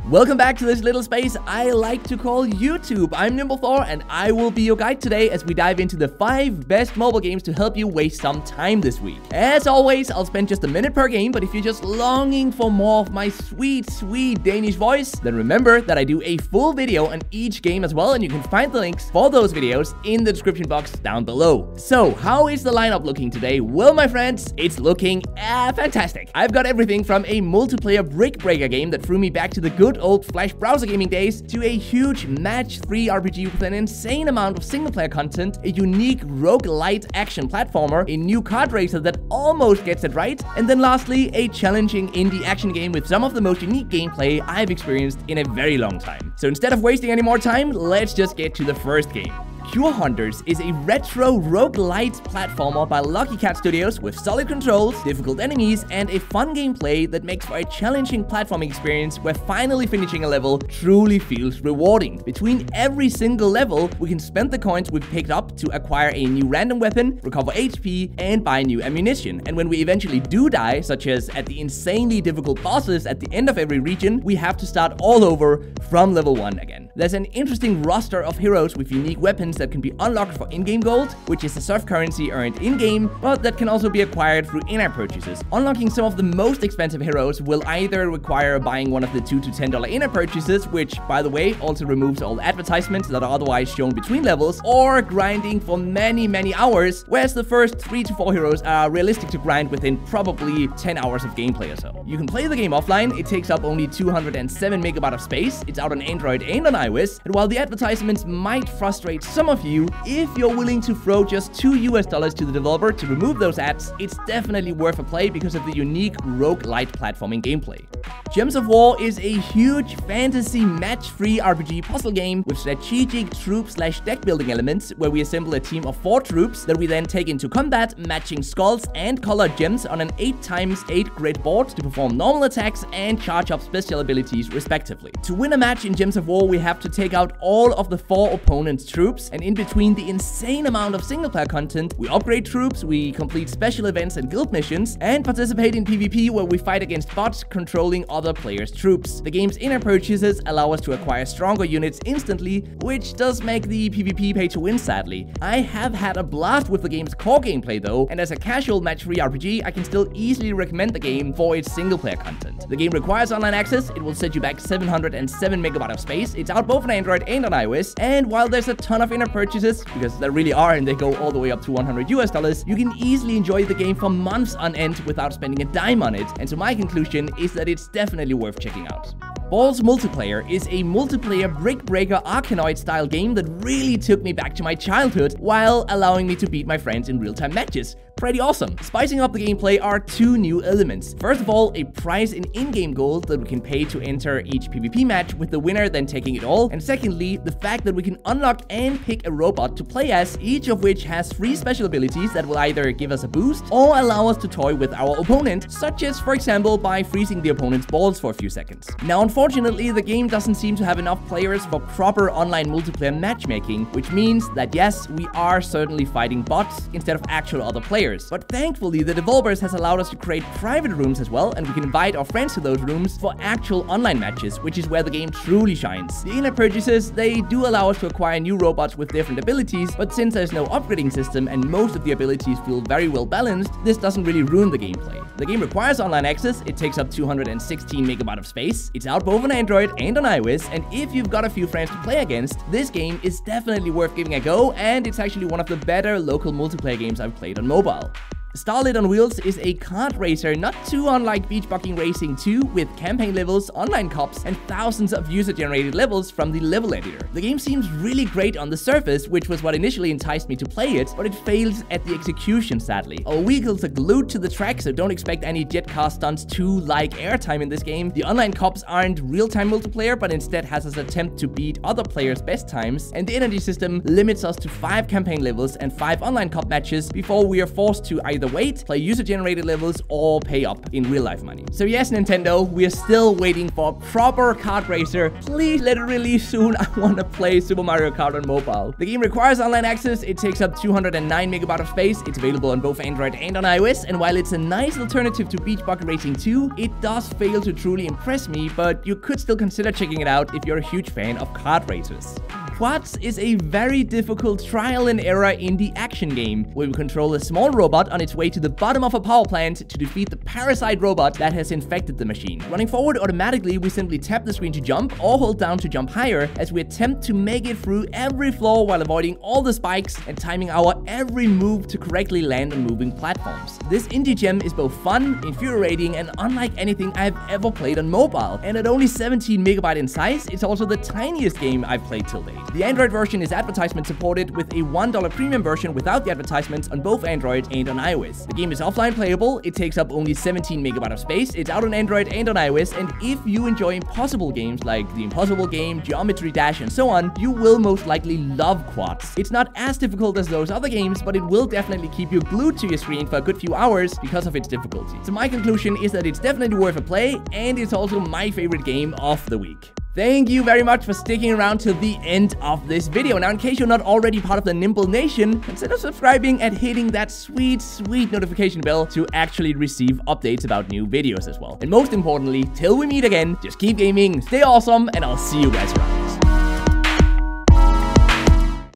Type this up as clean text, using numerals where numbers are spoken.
Welcome back to this little space I like to call YouTube. I'm NimbleThor and I will be your guide today as we dive into the 5 best mobile games to help you waste some time this week. As always, I'll spend just a minute per game, but if you're just longing for more of my sweet Danish voice, then remember that I do a full video on each game as well, and you can find the links for those videos in the description box down below. So, how is the lineup looking today? Well, my friends, it's looking fantastic. I've got everything from a multiplayer brick breaker game that threw me back to the good old Flash browser gaming days, to a huge match 3 RPG with an insane amount of single player content, a unique roguelite action platformer, a new kart racer that almost gets it right, and then lastly, a challenging indie action game with some of the most unique gameplay I've experienced in a very long time. So instead of wasting any more time, let's just get to the first game. Cure Hunters is a retro roguelite platformer by Lucky Cat Studios with solid controls, difficult enemies, and a fun gameplay that makes for a challenging platforming experience where finally finishing a level truly feels rewarding. Between every single level, we can spend the coins we've picked up to acquire a new random weapon, recover HP, and buy new ammunition. And when we eventually do die, such as at the insanely difficult bosses at the end of every region, we have to start all over from level 1 again. There's an interesting roster of heroes with unique weapons that can be unlocked for in-game gold, which is the soft currency earned in-game, but that can also be acquired through in-app purchases. Unlocking some of the most expensive heroes will either require buying one of the $2 to $10 in-app purchases, which, by the way, also removes all advertisements that are otherwise shown between levels, or grinding for many hours, whereas the first 3 to 4 heroes are realistic to grind within probably 10 hours of gameplay or so. You can play the game offline. It takes up only 207 megabytes of space. It's out on Android and on iOS, and while the advertisements might frustrate some of you, if you're willing to throw just $2 to the developer to remove those ads, it's definitely worth a play because of the unique roguelite platforming gameplay. Gems of War is a huge fantasy match-3 RPG puzzle game with strategic troop/deck building elements where we assemble a team of 4 troops that we then take into combat, matching skulls and colored gems on an 8x8 grid board to perform normal attacks and charge up special abilities respectively. To win a match in Gems of War, we have to take out all of the 4 opponent's troops, and in between the insane amount of single player content, we upgrade troops, we complete special events and guild missions, and participate in PvP where we fight against bots controlling other players' troops. The game's in-app purchases allow us to acquire stronger units instantly, which does make the PvP pay to win sadly. I have had a blast with the game's core gameplay though, and as a casual match-3 RPG, I can still easily recommend the game for its single player content. The game requires online access. It will set you back 707 megabytes of space. It's out both on Android and on iOS, and while there's a ton of in-app purchases, because there really are and they go all the way up to $100, you can easily enjoy the game for months on end without spending a dime on it, and so my conclusion is that it's definitely worth checking out. Balls Multiplayer is a multiplayer brick breaker Arkanoid style game that really took me back to my childhood while allowing me to beat my friends in real-time matches. Pretty awesome. Spicing up the gameplay are 2 new elements. First of all, a prize in in-game gold that we can pay to enter each PvP match, with the winner then taking it all. And secondly, the fact that we can unlock and pick a robot to play as, each of which has 3 special abilities that will either give us a boost or allow us to toy with our opponent, such as, for example, by freezing the opponent's balls for a few seconds. Now, unfortunately, the game doesn't seem to have enough players for proper online multiplayer matchmaking, which means that yes, we are certainly fighting bots instead of actual other players. But thankfully, the developers has allowed us to create private rooms as well, and we can invite our friends to those rooms for actual online matches, which is where the game truly shines. The in-app purchases, they do allow us to acquire new robots with different abilities, but since there's no upgrading system and most of the abilities feel very well balanced, this doesn't really ruin the gameplay. The game requires online access. It takes up 216 megabytes of space. It's out both on Android and on iOS, and if you've got a few friends to play against, this game is definitely worth giving a go, and it's actually one of the better local multiplayer games I've played on mobile. Starlit on Wheels is a kart racer not too unlike Beach Bucking Racing 2, with campaign levels, online cops, and thousands of user-generated levels from the level editor. The game seems really great on the surface, which was what initially enticed me to play it, but it fails at the execution sadly. Our vehicles are glued to the track, so don't expect any jet car stunts 2-like airtime in this game. The online cops aren't real-time multiplayer, but instead has us attempt to beat other players' best times, and the energy system limits us to 5 campaign levels and 5 online cop matches before we are forced to either either wait, play user-generated levels, or pay up in real-life money. So yes, Nintendo, we're still waiting for a proper kart racer. Please let it release soon. I want to play Super Mario Kart on mobile. The game requires online access. It takes up 209 megabytes of space. It's available on both Android and on iOS, and while it's a nice alternative to Beach Bucket Racing 2, it does fail to truly impress me, but you could still consider checking it out if you're a huge fan of kart racers. Quartz is a very difficult trial and error indie action game where we control a small robot on its way to the bottom of a power plant to defeat the parasite robot that has infected the machine. Running forward automatically, we simply tap the screen to jump or hold down to jump higher as we attempt to make it through every floor while avoiding all the spikes and timing our every move to correctly land on moving platforms. This indie gem is both fun, infuriating, and unlike anything I've ever played on mobile. And at only 17 megabytes in size, it's also the tiniest game I've played till date. The Android version is advertisement supported with a $1 premium version without the advertisements on both Android and on iOS. The game is offline playable, it takes up only 17 megabytes of space, it's out on Android and on iOS, and if you enjoy impossible games like The Impossible Game, Geometry Dash, and so on, you will most likely love Quartz. It's not as difficult as those other games, but it will definitely keep you glued to your screen for a good few hours because of its difficulty. So my conclusion is that it's definitely worth a play, and it's also my favorite game of the week. Thank you very much for sticking around till the end of this video. Now, in case you're not already part of the Nimble Nation, consider subscribing and hitting that sweet notification bell to actually receive updates about new videos as well. And most importantly, till we meet again, just keep gaming, stay awesome, and I'll see you guys around.